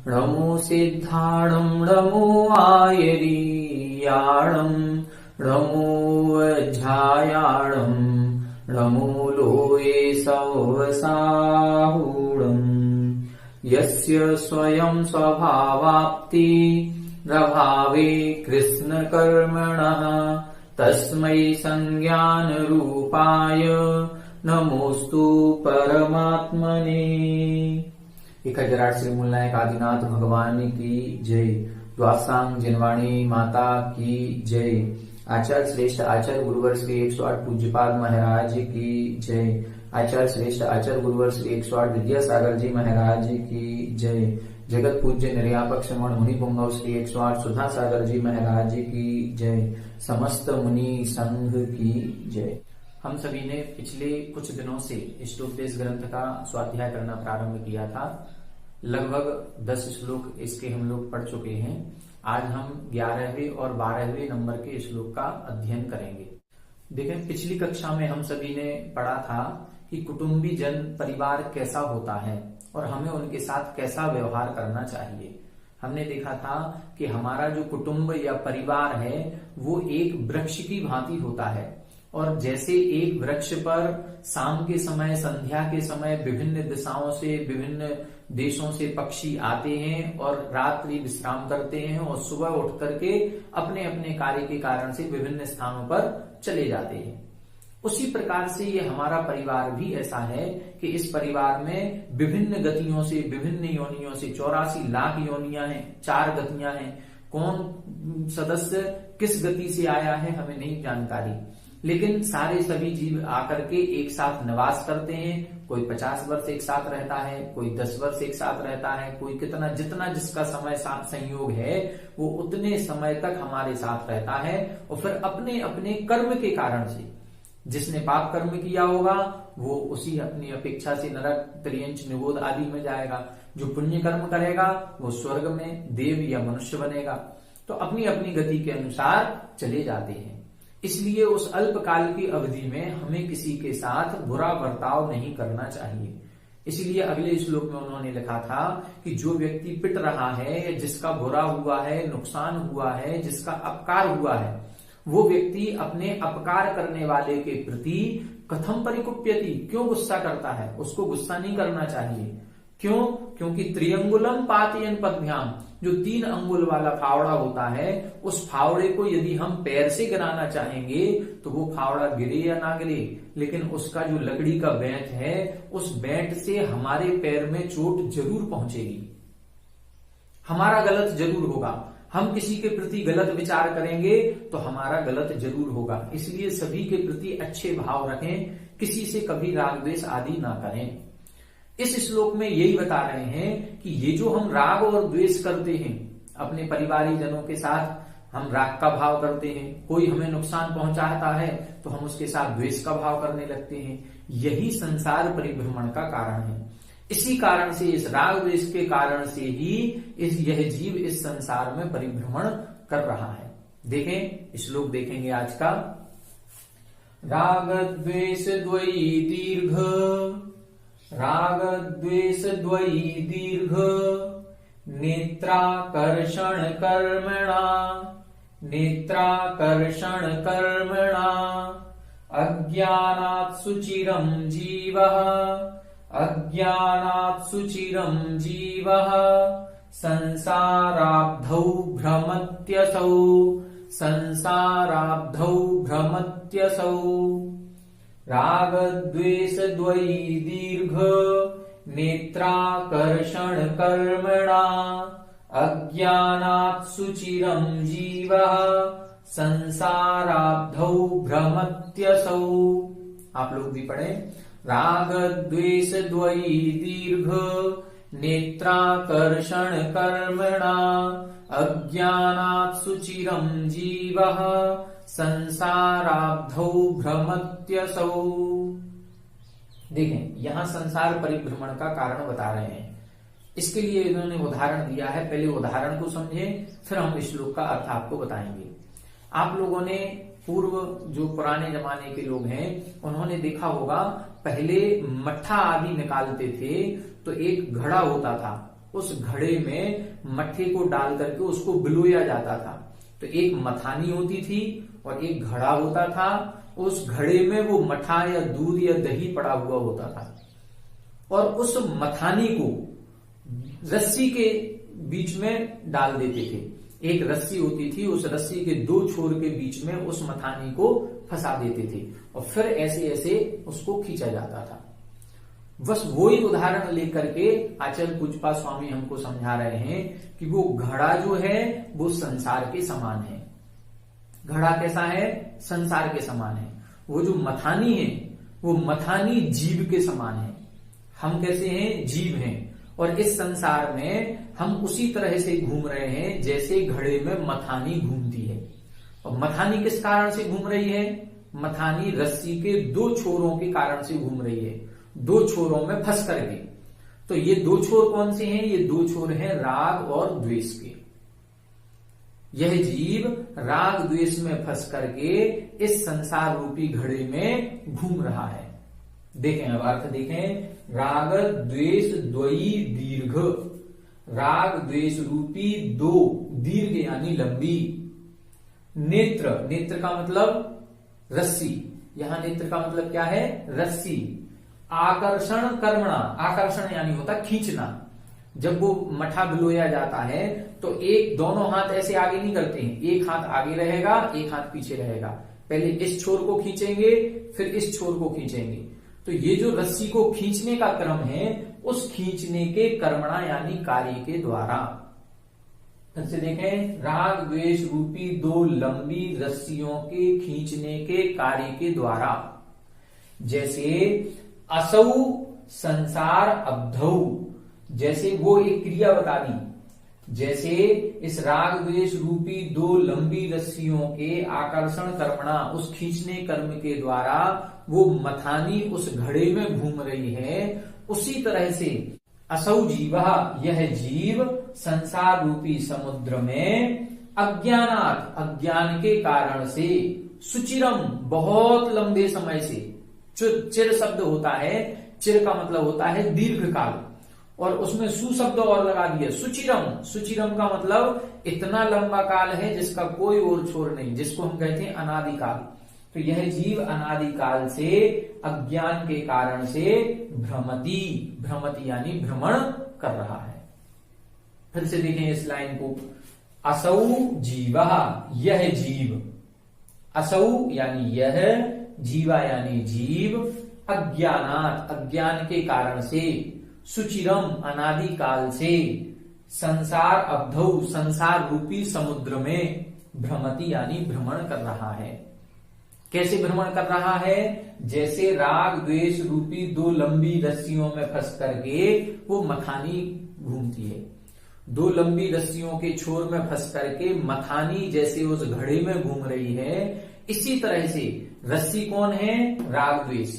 नमो सिद्धाणं नमो आयरीयाणं नमो वज्रायाणं नमो लोये सवसाहुणं यस्य स्वयं स्वभावाप्ति प्रभावे कृष्णकर्मणः तस्मै संज्ञानरूपाय नमोस्तु परमात्मने। 1008 श्री मूलनायक आदिनाथ भगवान की जय। द्वासांग जिनवाणी माता की जय। आचार्य श्रेष्ठ आचार्य गुरुवर श्री 108 पूज्यपाद महाराज की जय। आचार्य श्रेष्ठ आचार्य गुरुवर श्री 108 विद्यासागर जी महाराज की जय। जगत पूज्य निर्यापक श्रमण मुनि पुंगव श्री 108 सुधा सागर जी महाराज की जय। समस्त मुनि संघ की जय। हम सभी ने पिछले कुछ दिनों से श्लोकदेश ग्रंथ का स्वाध्याय करना प्रारंभ किया था। लगभग 10 श्लोक इसके हम लोग पढ़ चुके हैं। आज हम 11वें और 12वें नंबर के श्लोक का अध्ययन करेंगे। देखें, पिछली कक्षा में हम सभी ने पढ़ा था कि कुटुंबी जन परिवार कैसा होता है और हमें उनके साथ कैसा व्यवहार करना चाहिए। हमने देखा था कि हमारा जो कुटुंब या परिवार है वो एक वृक्ष की भांति होता है और जैसे एक वृक्ष पर शाम के समय, संध्या के समय विभिन्न दिशाओं से, विभिन्न देशों से पक्षी आते हैं और रात्रि विश्राम करते हैं और सुबह उठ करके अपने अपने कार्य के कारण से विभिन्न स्थानों पर चले जाते हैं, उसी प्रकार से ये हमारा परिवार भी ऐसा है कि इस परिवार में विभिन्न गतियों से, विभिन्न योनियों से 84 लाख योनियां हैं, 4 गतियां हैं। कौन सदस्य किस गति से आया है हमें नहीं जानकारी, लेकिन सारे सभी जीव आकर के एक साथ निवास करते हैं। कोई 50 वर्ष एक साथ रहता है, कोई 10 वर्ष एक साथ रहता है, कोई कितना, जितना जिसका समय साथ संयोग है वो उतने समय तक हमारे साथ रहता है। और फिर अपने अपने कर्म के कारण से, जिसने पाप कर्म किया होगा वो उसी अपनी अपेक्षा से नरक, त्रियंच, निगोद आदि में जाएगा। जो पुण्य कर्म करेगा वो स्वर्ग में देव या मनुष्य बनेगा। तो अपनी अपनी गति के अनुसार चले जाते हैं। इसलिए उस अल्पकाल की अवधि में हमें किसी के साथ बुरा बर्ताव नहीं करना चाहिए। इसलिए अगले श्लोक में उन्होंने लिखा था कि जो व्यक्ति पिट रहा है, जिसका बुरा हुआ है, नुकसान हुआ है, जिसका अपकार हुआ है, वो व्यक्ति अपने अपकार करने वाले के प्रति कथम परिकुप्यति, क्यों गुस्सा करता है? उसको गुस्सा नहीं करना चाहिए। क्यों? क्योंकि त्रिअंगुलम पातयन पद्भ्याम, जो 3 अंगुल वाला फावड़ा होता है, उस फावड़े को यदि हम पैर से गिराना चाहेंगे तो वो फावड़ा गिरे या ना गिरे, लेकिन उसका जो लकड़ी का बेंट है उस बेंट से हमारे पैर में चोट जरूर पहुंचेगी, हमारा गलत जरूर होगा। हम किसी के प्रति गलत विचार करेंगे तो हमारा गलत जरूर होगा। इसलिए सभी के प्रति अच्छे भाव रखें, किसी से कभी राग द्वेष आदि ना करें। इस श्लोक में यही बता रहे हैं कि ये जो हम राग और द्वेष करते हैं अपने परिवारी जनों के साथ, हम राग का भाव करते हैं, कोई हमें नुकसान पहुंचाता है तो हम उसके साथ द्वेष का भाव करने लगते हैं, यही संसार परिभ्रमण का कारण है। इसी कारण से, इस राग द्वेष के कारण से ही यह जीव इस संसार में परिभ्रमण कर रहा है। देखें, श्लोक देखेंगे आज का। राग द्वेष द्वयी दीर्घ, राग द्वेष द्वयी दीर्घ, नेत्राकर्षण कर्मणा, नेत्राकर्षण कर्मणा, अज्ञानात् सुचिरं जीवः, अज्ञानात् सुचिरं जीवः, संसाराब्धौ भ्रमत्यसौ, संसाराब्धौ भ्रमत्यसौ। राग द्वेष द्वयी दीर्घ, नेत्राकर्षण कर्मणा, अज्ञानात् सुचिरं जीवः, संसाराब्धौ भ्रमत्यसौ। आप लोग भी पढ़े। राग द्वेष द्वयी दीर्घ नेत्राकर्षण कर्मणा अज्ञानात् सुचिरं जीवः संसाराब्धौ भ्रमत्यसौ। देखें, यहां संसार परिभ्रमण का कारण बता रहे हैं। इसके लिए इन्होंने उदाहरण दिया है। पहले उदाहरण को समझें, फिर हम श्लोक का अर्थ आपको बताएंगे। आप लोगों ने पूर्व जो पुराने जमाने के लोग हैं उन्होंने देखा होगा, पहले मट्ठा आदि निकालते थे तो एक घड़ा होता था, उस घड़े में मट्ठे को डाल करके उसको बिलोया जाता था। तो एक मथानी होती थी और एक घड़ा होता था। उस घड़े में वो मट्ठा या दूध या दही पड़ा हुआ होता था और उस मथानी को रस्सी के बीच में डाल देते थे। एक रस्सी होती थी, उस रस्सी के दो छोर के बीच में उस मथानी को फंसा देते थे और फिर ऐसे ऐसे उसको खींचा जाता था। बस वही उदाहरण लेकर के आचार्य पूज्यपाद स्वामी हमको समझा रहे हैं कि वो घड़ा जो है वो संसार के समान है। घड़ा कैसा है? संसार के समान है। वो जो मथानी है वो मथानी जीव के समान है। हम कैसे हैं? जीव हैं। और इस संसार में हम उसी तरह से घूम रहे हैं जैसे घड़े में मथानी घूमती है। और मथानी किस कारण से घूम रही है? मथानी रस्सी के दो छोरों के कारण से घूम रही है, दो छोरों में फंस करके। तो ये दो छोर कौन से हैं? ये दो छोर हैं राग और द्वेष के। यह जीव राग द्वेष में फंस करके इस संसार रूपी घड़े में घूम रहा है। देखें, अब अर्थ देखें। राग द्वेष द्वयी दीर्घ, राग द्वेष रूपी दो, दीर्घ यानी लंबी। नेत्र, नेत्र का मतलब रस्सी, यहां नेत्र का मतलब क्या है? रस्सी। आकर्षण कर्मणा, आकर्षण यानी होता खींचना। जब वो मठा बिलोया जाता है तो एक दोनों हाथ ऐसे आगे नहीं करते हैं, एक हाथ आगे रहेगा, एक हाथ पीछे रहेगा। पहले इस छोर को खींचेंगे, फिर इस छोर को खींचेंगे। तो ये जो रस्सी को खींचने का क्रम है, उस खींचने के कर्मणा यानी कार्य के द्वारा। फिर से देखें, राग द्वेष रूपी दो लंबी रस्सियों के खींचने के कार्य के द्वारा। जैसे असौ संसार अब्धौ, जैसे वो एक क्रिया बता दी। जैसे इस राग द्वेष रूपी दो लंबी रस्सियों के आकर्षण कर्मणा, उस खींचने कर्म के द्वारा वो मथानी उस घड़े में घूम रही है, उसी तरह से असौ जीवा, यह जीव संसार रूपी समुद्र में अज्ञानात, अज्ञान के कारण से, सुचिरम, बहुत लंबे समय से। चिर शब्द होता है, चिर का मतलब होता है दीर्घ काल, और उसमें सु शब्द और लगा दिया, सुचिरम। सुचिरम का मतलब इतना लंबा काल है जिसका कोई और छोर नहीं, जिसको हम कहते हैं अनादिकाल। तो यह जीव अनादिकाल से अज्ञान के कारण से भ्रमति, भ्रमति यानी भ्रमण कर रहा है। फिर से देखें इस लाइन को, असौ जीवा, यह जीव, असौ यानी यह, जीवा यानी जीव, अज्ञानात, अज्ञान के कारण से, सुचिरम अनादिकाल से, संसार अब्धौ, संसार रूपी समुद्र में, भ्रमति यानी भ्रमण कर रहा है। कैसे भ्रमण कर रहा है? जैसे राग द्वेष रूपी दो लंबी रस्सियों में फंस करके वो मथानी घूमती है। दो लंबी रस्सियों के छोर में फंस करके मथानी जैसे उस घड़े में घूम रही है, इसी तरह से रस्सी कौन है? राग द्वेष।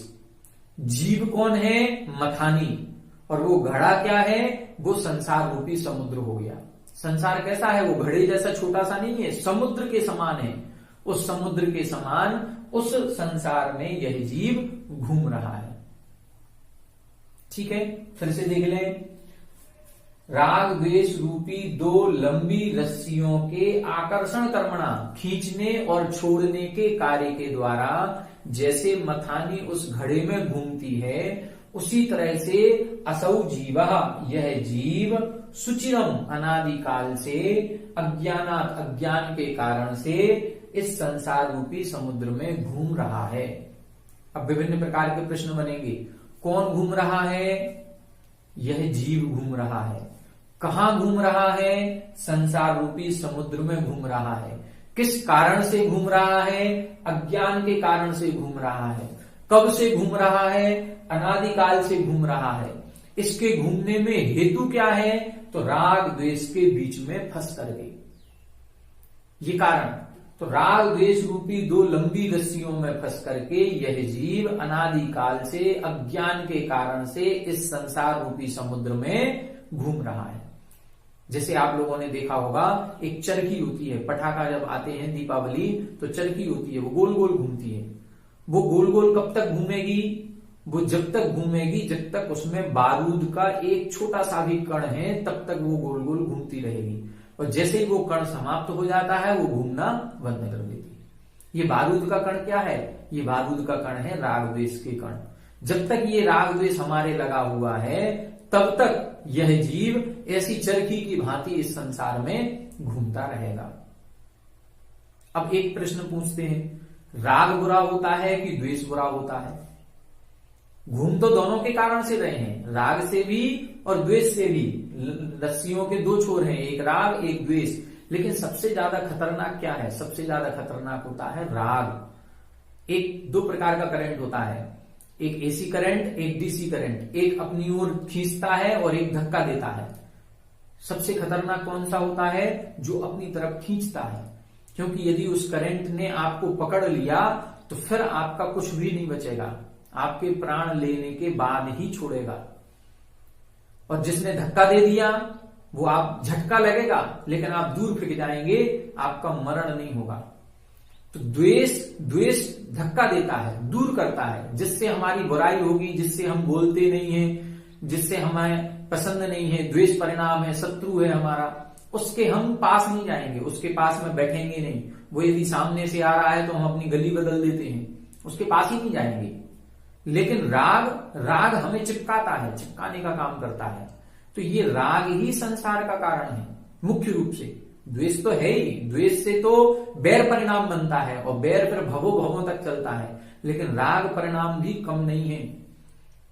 जीव कौन है? मथानी। और वो घड़ा क्या है? वो संसार रूपी समुद्र हो गया। संसार कैसा है? वो घड़े जैसा छोटा सा नहीं है, समुद्र के समान है। उस समुद्र के समान उस संसार में यह जीव घूम रहा है। ठीक है, फिर से देख लें। राग द्वेष रूपी दो लंबी रस्सियों के आकर्षण कर्मणा, खींचने और छोड़ने के कार्य के द्वारा जैसे मथानी उस घड़े में घूमती है, उसी तरह से असौ जीवा, यह जीव, सुचिरम अनादिकाल से, अज्ञानात, अज्ञान के कारण से इस संसार रूपी समुद्र में घूम रहा है। अब विभिन्न प्रकार के प्रश्न बनेंगे। कौन घूम रहा है? यह जीव घूम रहा है। कहां घूम रहा है? संसार रूपी समुद्र में घूम रहा है। किस कारण से घूम रहा है? अज्ञान के कारण से घूम रहा है। कब से घूम रहा है? अनादिकाल से घूम रहा है। इसके घूमने में हेतु क्या है? तो राग द्वेष के बीच में फंस कर गई, ये कारण। तो राग द्वेष रूपी दो लंबी रस्सियों में फंस करके यह जीव अनादिकाल से अज्ञान के कारण से इस संसार रूपी समुद्र में घूम रहा है। जैसे आप लोगों ने देखा होगा, एक चरखी होती है, पटाखा जब आते हैं दीपावली तो चरखी होती है, वो गोल गोल घूमती है। वो गोल गोल कब तक घूमेगी? वो जब तक घूमेगी जब तक उसमें बारूद का एक छोटा सा भी कण है, तब तक वो गोल गोल घूमती रहेगी। और जैसे ही वो कण समाप्त हो जाता है वो घूमना बंद कर देती है। ये बारूद का कण क्या है? ये बारूद का कण है राग द्वेष के कण। जब तक ये राग द्वेष हमारे लगा हुआ है तब तक यह जीव ऐसी चरखी की भांति इस संसार में घूमता रहेगा। अब एक प्रश्न पूछते हैं, राग बुरा होता है कि द्वेष बुरा होता है? घूम तो दोनों के कारण से रहे हैं, राग से भी और द्वेष से भी। रस्सियों के दो छोर हैं, एक राग एक द्वेष। लेकिन सबसे ज्यादा खतरनाक क्या है? सबसे ज्यादा खतरनाक होता है राग। एक दो प्रकार का करंट होता है, एक एसी करंट, एक डीसी करंट। एक अपनी ओर खींचता है और एक धक्का देता है। सबसे खतरनाक कौन सा होता है? जो अपनी तरफ खींचता है, क्योंकि यदि उस करंट ने आपको पकड़ लिया तो फिर आपका कुछ भी नहीं बचेगा, आपके प्राण लेने के बाद ही छोड़ेगा। और जिसने धक्का दे दिया वो आप झटका लगेगा लेकिन आप दूर फेंक जाएंगे, आपका मरण नहीं होगा। तो द्वेष धक्का देता है, दूर करता है, जिससे हमारी बुराई होगी, जिससे हम बोलते नहीं हैं, जिससे हमें पसंद नहीं है, द्वेष परिणाम है, शत्रु है हमारा, उसके हम पास नहीं जाएंगे, उसके पास में बैठेंगे नहीं। वो यदि सामने से आ रहा है तो हम अपनी गली बदल देते हैं, उसके पास ही नहीं जाएंगे। लेकिन राग हमें चिपकाता है, चिपकाने का काम करता है। तो ये राग ही संसार का कारण है मुख्य रूप से। द्वेष तो है ही, द्वेष से तो बैर परिणाम बनता है और बैर फिर भवों भवों तक चलता है, लेकिन राग परिणाम भी कम नहीं है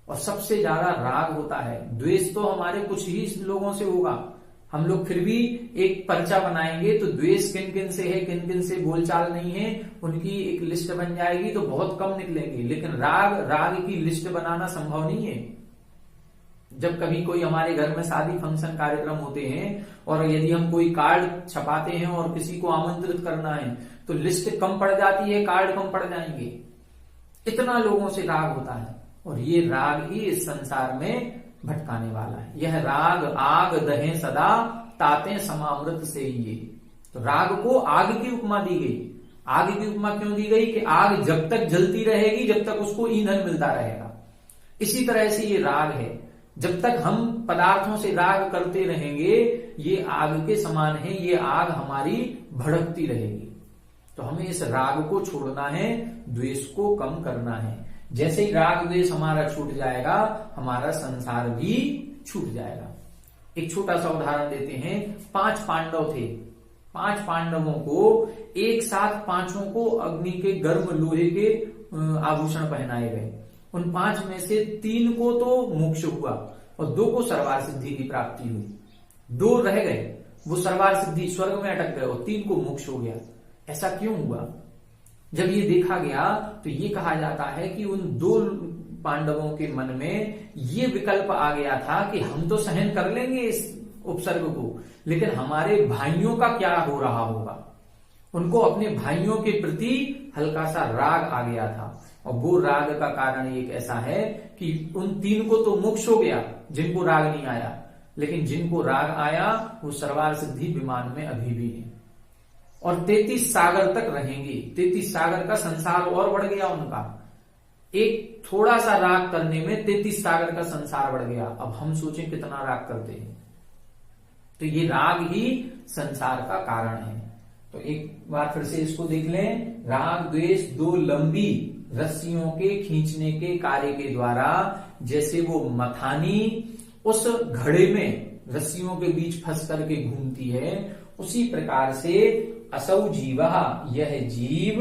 और सबसे ज्यादा राग होता है। द्वेष तो हमारे कुछ ही लोगों से होगा, हम लोग फिर भी एक पर्चा बनाएंगे तो द्वेष किन किन से है, किन किन से बोलचाल नहीं है, उनकी एक लिस्ट बन जाएगी तो बहुत कम निकलेंगे। लेकिन राग की लिस्ट बनाना संभव नहीं है। जब कभी कोई हमारे घर में शादी फंक्शन कार्यक्रम होते हैं और यदि हम कोई कार्ड छपाते हैं और किसी को आमंत्रित करना है तो लिस्ट कम पड़ जाती है, कार्ड कम पड़ जाएंगे, इतना लोगों से राग होता है। और ये राग ही इस संसार में भटकाने वाला है। यह राग आग दहे सदा ताते समामृत से ये। तो राग को आग की उपमा दी गई। आग की उपमा क्यों दी गई? कि आग जब तक जलती रहेगी जब तक उसको ईंधन मिलता रहेगा। इसी तरह से ये राग है, जब तक हम पदार्थों से राग करते रहेंगे ये आग के समान है, ये आग हमारी भड़कती रहेगी। तो हमें इस राग को छोड़ना है, द्वेष को कम करना है। जैसे ही राग द्वेष हमारा छूट जाएगा हमारा संसार भी छूट जाएगा। एक छोटा सा उदाहरण देते हैं। 5 पांडव थे, 5 पांडवों को एक साथ पांचों को अग्नि के गर्म लोहे के आभूषण पहनाए गए। उन 5 में से 3 को तो मोक्ष हुआ और 2 को सर्वार सिद्धि की प्राप्ति हुई। 2 रह गए, वो सर्वार सिद्धि स्वर्ग में अटक गए और 3 को मोक्ष हो गया। ऐसा क्यों हुआ? जब ये देखा गया तो ये कहा जाता है कि उन 2 पांडवों के मन में ये विकल्प आ गया था कि हम तो सहन कर लेंगे इस उपसर्ग को, लेकिन हमारे भाइयों का क्या हो रहा होगा। उनको अपने भाइयों के प्रति हल्का सा राग आ गया था और वो राग का कारण एक ऐसा है कि उन 3 को तो मोक्ष हो गया जिनको राग नहीं आया, लेकिन जिनको राग आया वो सर्वार सिद्धि विमान में अभी भी है और 33 सागर तक रहेंगे। 33 सागर का संसार और बढ़ गया उनका। एक थोड़ा सा राग करने में 33 सागर का संसार बढ़ गया। अब हम सोचें कितना राग करते हैं। तो ये राग ही संसार का कारण है। तो एक बार फिर से इसको देख लें। राग द्वेष 2 लंबी रस्सियों के खींचने के कार्य के द्वारा जैसे वो मथानी उस घड़े में रस्सियों के बीच फंस करके घूमती है, उसी प्रकार से असौ जीवा यह जीव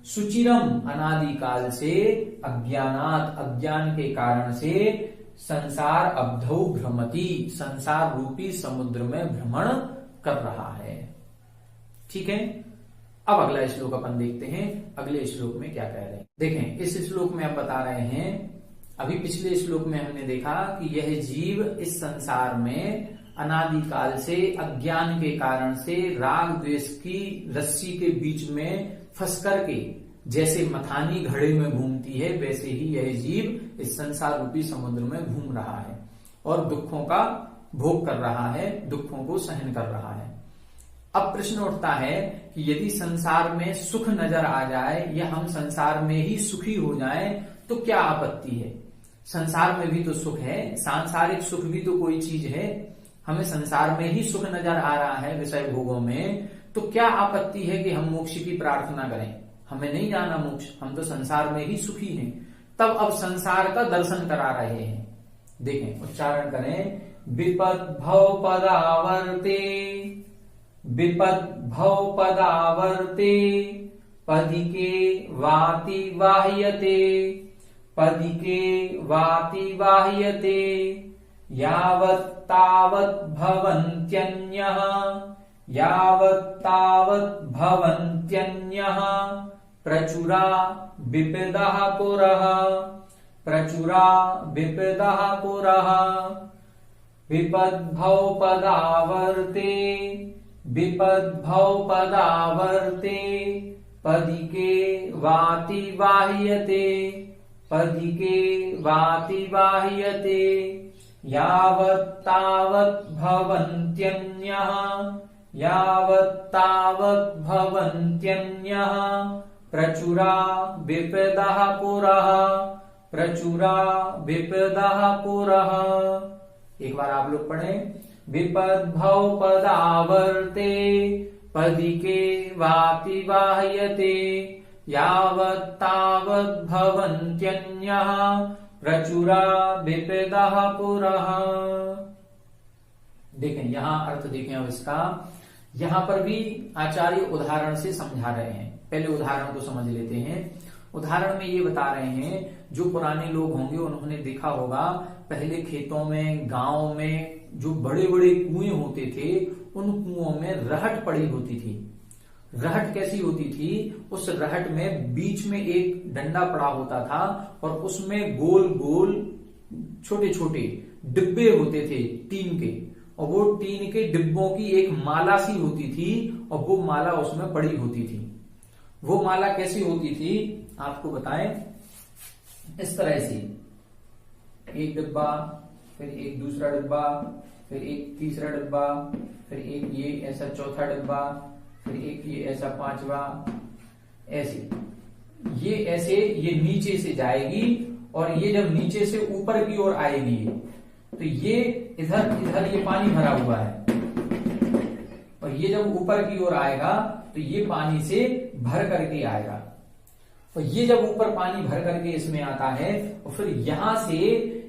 सुचिरम अनादिकाल से अज्ञानात अज्ञान के कारण से संसार अब्धौ भ्रमति संसार रूपी समुद्र में भ्रमण कर रहा है। ठीक है। अब अगला श्लोक अपन देखते हैं, अगले श्लोक में क्या कह रहे हैं। देखें, इस श्लोक में अब बता रहे हैं, अभी पिछले श्लोक में हमने देखा कि यह जीव इस संसार में अनादिकाल से अज्ञान के कारण से राग द्वेष की रस्सी के बीच में फंस करके जैसे मथानी घड़े में घूमती है, वैसे ही यह जीव इस संसार रूपी समुद्र में घूम रहा है और दुखों का भोग कर रहा है, दुखों को सहन कर रहा है। अब प्रश्न उठता है कि यदि संसार में सुख नजर आ जाए या हम संसार में ही सुखी हो जाएं तो क्या आपत्ति है। संसार में भी तो सुख है, सांसारिक सुख भी तो कोई चीज है, हमें संसार में ही सुख नजर आ रहा है विषय भोगों में, तो क्या आपत्ति है कि हम मोक्ष की प्रार्थना करें। हमें नहीं जाना मोक्ष, हम तो संसार में ही सुखी हैं। तब अब संसार का दर्शन करा रहे हैं। देखें, उच्चारण करें, विपद भव पदावर्ते, विपद भव पदावर्ते, पदिके वाति वाह्यते, पदिके वाति वाह्यते, यावत् तावत् भवन्त्यन्यः, यावत् तावत् भवन्त्यन्यः, प्रचुरा विपदः पुरः, प्रचुरा विपदः पुरः, विपद्भव पदावर्ते, विपद्भव पदावर्ते, पदिके वाति वाह्यते, पदिके वाति वाह्यते, यावत् तावत् भवन्त्यन्यः, यावत् तावत् भवन्त्यन्यः, प्रचुरा विपदः पुरः, प्रचुरा विपदः पुरः। एक बार आप लोग पढ़ें, विपद्भव पदावर्ते, पदिके वाति वाह्यते, यावत् तावत् भवन्त्यन्यः, प्रचुरा विपदः पुरः। देखें, यहां अर्थ देखें अब इसका। यहां पर भी आचार्य उदाहरण से समझा रहे हैं। पहले उदाहरण को समझ लेते हैं। उदाहरण में ये बता रहे हैं, जो पुराने लोग होंगे उन्होंने देखा होगा, पहले खेतों में, गांव में जो बड़े बड़े कुएं होते थे, उन कुओं में रहट पड़ी होती थी। रहट कैसी होती थी, उस रहट में बीच में एक डंडा पड़ा होता था और उसमें गोल गोल छोटे छोटे डिब्बे होते थे टीन के, और वो टीन के डिब्बों की एक माला सी होती थी और वो माला उसमें पड़ी होती थी। वो माला कैसी होती थी आपको बताएं, इस तरह से एक डिब्बा, फिर एक दूसरा डिब्बा, फिर एक तीसरा डिब्बा, फिर एक ये ऐसा चौथा डिब्बा, फिर एक ये ऐसा पांचवा, ऐसे ये ऐसे ये नीचे से जाएगी और ये जब नीचे से ऊपर की ओर आएगी तो ये इधर इधर ये पानी भरा हुआ है, और ये जब ऊपर की ओर आएगा तो ये पानी से भर करके आएगा, और ये जब ऊपर पानी भर करके इसमें आता है और फिर यहां से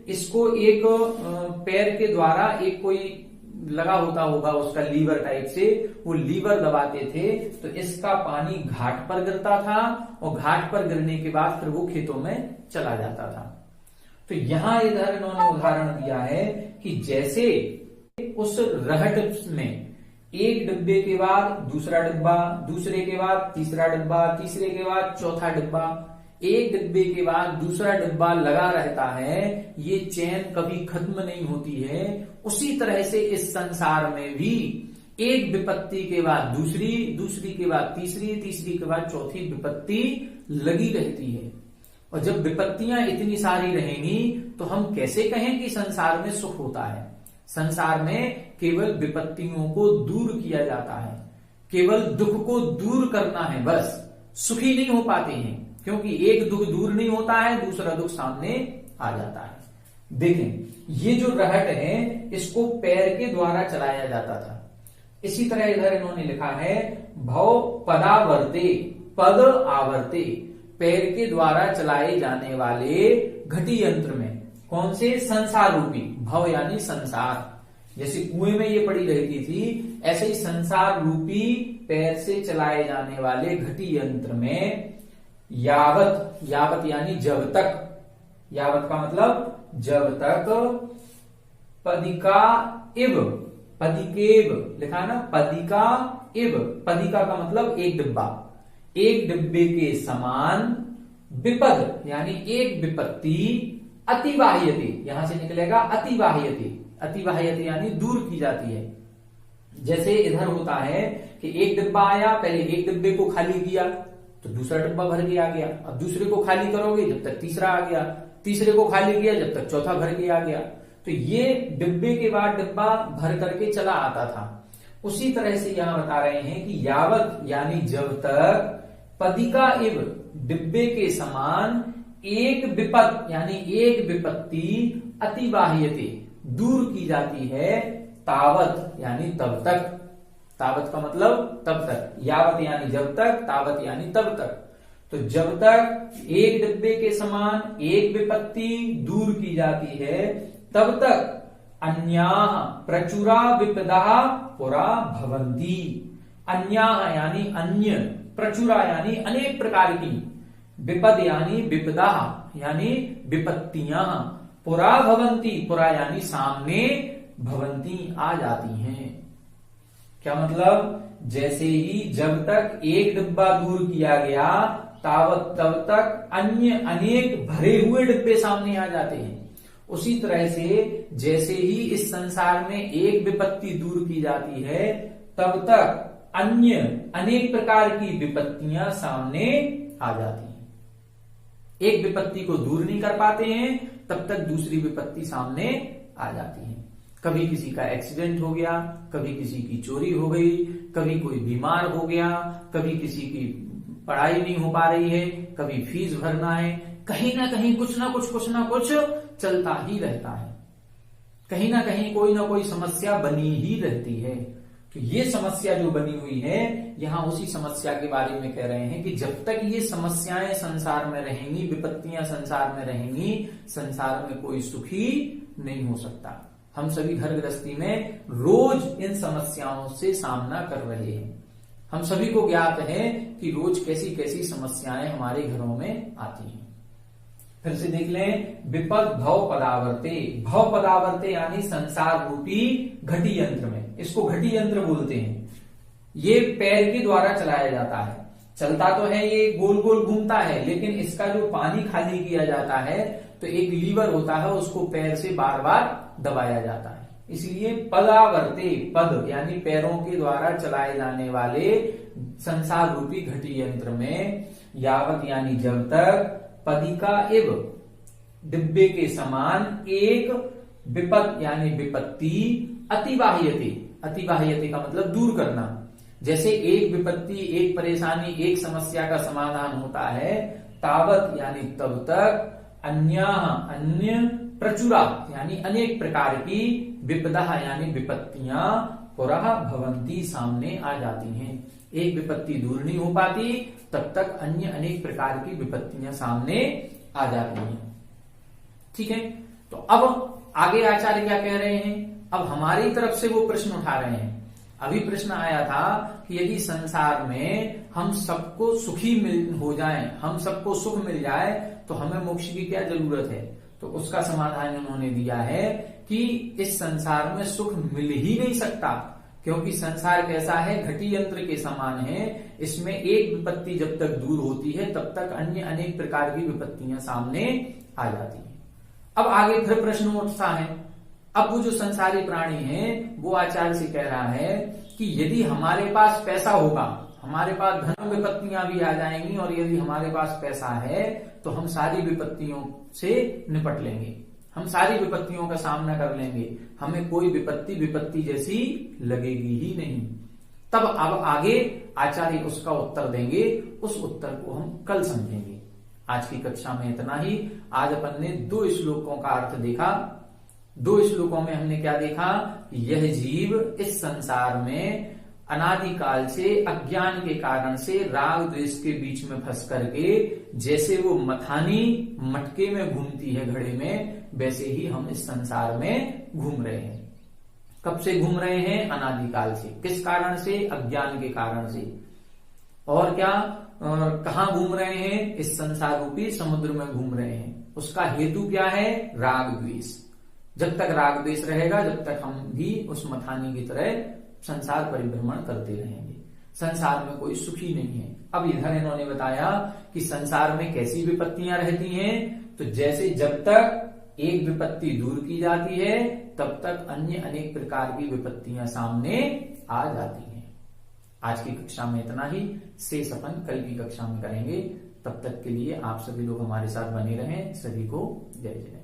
इसको एक पैर के द्वारा एक कोई लगा होता होगा उसका लीवर टाइप से, वो लीवर दबाते थे तो इसका पानी घाट पर गिरता था और घाट पर गिरने के बाद फिर वो खेतों में चला जाता था। तो यहां इधर इन्होंने उदाहरण दिया है कि जैसे उस रहट में एक डिब्बे के बाद दूसरा डिब्बा, दूसरे के बाद तीसरा डिब्बा, तीसरे के बाद चौथा डिब्बा, एक डिब्बे के बाद दूसरा डिब्बा लगा रहता है, ये चैन कभी खत्म नहीं होती है। उसी तरह से इस संसार में भी एक विपत्ति के बाद दूसरी, दूसरी के बाद तीसरी, तीसरी के बाद चौथी विपत्ति लगी रहती है। और जब विपत्तियां इतनी सारी रहेंगी तो हम कैसे कहें कि संसार में सुख होता है। संसार में केवल विपत्तियों को दूर किया जाता है, केवल दुख को दूर करना है, बस सुखी नहीं हो पाते हैं, क्योंकि एक दुख दूर नहीं होता है, दूसरा दुख सामने आ जाता है। देखें, ये जो रहट है इसको पैर के द्वारा चलाया जाता था। इसी तरह इधर इन्होंने लिखा है भव पदावर्ते, पद आवर्ते, पैर के द्वारा चलाए जाने वाले घटी यंत्र में, कौन से, संसार रूपी, भव यानी संसार, जैसे कुएं में ये पड़ी रहती थी, ऐसे ही संसार रूपी पैर से चलाए जाने वाले घटी यंत्र में यावत, यावत यानी जब तक, यावत का मतलब जब तक, पदिका इव, पदिकेव लिखा है ना, पदिका इव, पदिका का मतलब एक डिब्बा, एक डिब्बे के समान विपद यानी एक विपत्ति अतिवाह्यते, यहां से निकलेगा अतिवाह्यते। अतिवाह्यते यानी दूर की जाती है। जैसे इधर होता है कि एक डिब्बा आया, पहले एक डिब्बे को खाली किया तो दूसरा डिब्बा भर के आ गया, अब दूसरे को खाली करोगे जब तक तीसरा आ गया, तीसरे को खाली किया जब तक चौथा भर के आ गया। तो ये डिब्बे के बाद डिब्बा भर करके चला आता था। उसी तरह से यहां बता रहे हैं कि यावत यानी जब तक पदिका इव डिब्बे के समान एक विपद यानी एक विपत्ति अतिवाह्यते दूर की जाती है, तावत यानी तब तक। तावत का मतलब तब तक, यावत यानी जब तक, तावत यानी तब तक। तो जब तक एक डिब्बे के समान एक विपत्ति दूर की जाती है तब तक अन्याः प्रचुरा विपदा पुरा भवन्ति। अन्याः यानी अन्य, प्रचुरा यानी अनेक प्रकार की, विपद यानी विपदा यानी विपत्तियां, पुरा भवन्ति, पुरा यानी सामने, भवन्ति आ जाती हैं। क्या मतलब, जैसे ही जब तक एक डिब्बा दूर किया गया तावत तब तक अन्य अनेक भरे हुए डिब्बे सामने आ जाते हैं। उसी तरह से जैसे ही इस संसार में एक विपत्ति दूर की जाती है तब तक अन्य अनेक प्रकार की विपत्तियां सामने आ जाती हैं। एक विपत्ति को दूर नहीं कर पाते हैं तब तक दूसरी विपत्ति सामने आ जाती है। कभी किसी का एक्सीडेंट हो गया, कभी किसी की चोरी हो गई, कभी कोई बीमार हो गया, कभी किसी की पढ़ाई नहीं हो पा रही है, कभी फीस भरना है, कहीं ना कहीं कुछ ना कुछ चलता ही रहता है। कहीं ना कहीं कोई ना कोई समस्या बनी ही रहती है। तो ये समस्या जो बनी हुई है, यहां उसी समस्या के बारे में कह रहे हैं कि जब तक ये समस्याएं संसार में रहेंगी, विपत्तियां संसार में रहेंगी, संसार में कोई सुखी नहीं हो सकता। हम सभी घर गृहस्थी में रोज इन समस्याओं से सामना कर रहे हैं। हम सभी को ज्ञात है कि रोज कैसी कैसी समस्याएं हमारे घरों में आती हैं। फिर से देख लें, विपद भव पदावर्ते। भव पदावर्ते यानी संसार रूपी घटी यंत्र में, इसको घटी यंत्र बोलते हैं। ये पैर के द्वारा चलाया जाता है। चलता तो है, ये गोल गोल घूमता है, लेकिन इसका जो पानी खाली किया जाता है तो एक लीवर होता है, उसको पैर से बार बार दबाया जाता है। इसलिए पदावर्ते, पद यानी पैरों के द्वारा चलाए जाने वाले संसार रूपी घटी यंत्र में यावत यानी जब तक पदिका इव डिब्बे के समान एक विपद यानी विपत्ति अतिवाह्यते। अतिवाह्यते का मतलब दूर करना। जैसे एक विपत्ति, एक परेशानी, एक समस्या का समाधान होता है, तावत यानी तब तक अन्य प्रचुरा यानी अनेक प्रकार की, विपदा यानी विपत्तियां पुरः भवन्ति सामने आ जाती हैं। एक विपत्ति दूर नहीं हो पाती तब तक अन्य अनेक प्रकार की विपत्तियां सामने आ जाती हैं। ठीक है, तो अब आगे आचार्य क्या कह रहे हैं, अब हमारी तरफ से वो प्रश्न उठा रहे हैं। अभी प्रश्न आया था कि यदि संसार में हम सबको सुखी हो जाएं, हम सबको सुख मिल जाए तो हमें मोक्ष की क्या जरूरत है। तो उसका समाधान उन्होंने दिया है कि इस संसार में सुख मिल ही नहीं सकता, क्योंकि संसार कैसा है, घटी यंत्र के समान है। इसमें एक विपत्ति जब तक दूर होती है तब तक अन्य अनेक प्रकार की विपत्तियां सामने आ जाती हैं। अब आगे फिर प्रश्न उठता है, अब वो जो संसारी प्राणी है वो आचार्य से कह रहा है कि यदि हमारे पास पैसा होगा, हमारे पास धन विपत्तियां भी आ जाएंगी, और यदि हमारे पास पैसा है तो हम सारी विपत्तियों से निपट लेंगे, हम सारी विपत्तियों का सामना कर लेंगे, हमें कोई विपत्ति जैसी लगेगी ही नहीं। तब अब आगे आचार्य उसका उत्तर देंगे, उस उत्तर को हम कल समझेंगे। आज की कक्षा में इतना ही। आज अपन ने 2 श्लोकों का अर्थ देखा। 2 श्लोकों में हमने क्या देखा, यह जीव इस संसार में अनादिकाल से अज्ञान के कारण से राग द्वेष के बीच में फंस करके जैसे वो मथानी मटके में घूमती है घड़े में, वैसे ही हम इस संसार में घूम रहे हैं। कब से घूम रहे हैं, अनादिकाल से। किस कारण से, अज्ञान के कारण से। और क्या, कहां घूम रहे हैं, इस संसार रूपी समुद्र में घूम रहे हैं। उसका हेतु क्या है, राग द्वेष। जब तक राग द्वेष रहेगा जब तक हम भी उस मथानी की तरह संसार परिभ्रमण करते रहेंगे। संसार में कोई सुखी नहीं है। अब इधर इन्होंने बताया कि संसार में कैसी विपत्तियां रहती हैं, तो जैसे जब तक एक विपत्ति दूर की जाती है तब तक अन्य अनेक प्रकार की विपत्तियां सामने आ जाती हैं। आज की कक्षा में इतना ही, शेष अपन कल की कक्षा में करेंगे। तब तक के लिए आप सभी लोग हमारे साथ बने रहें। सभी को जय जय।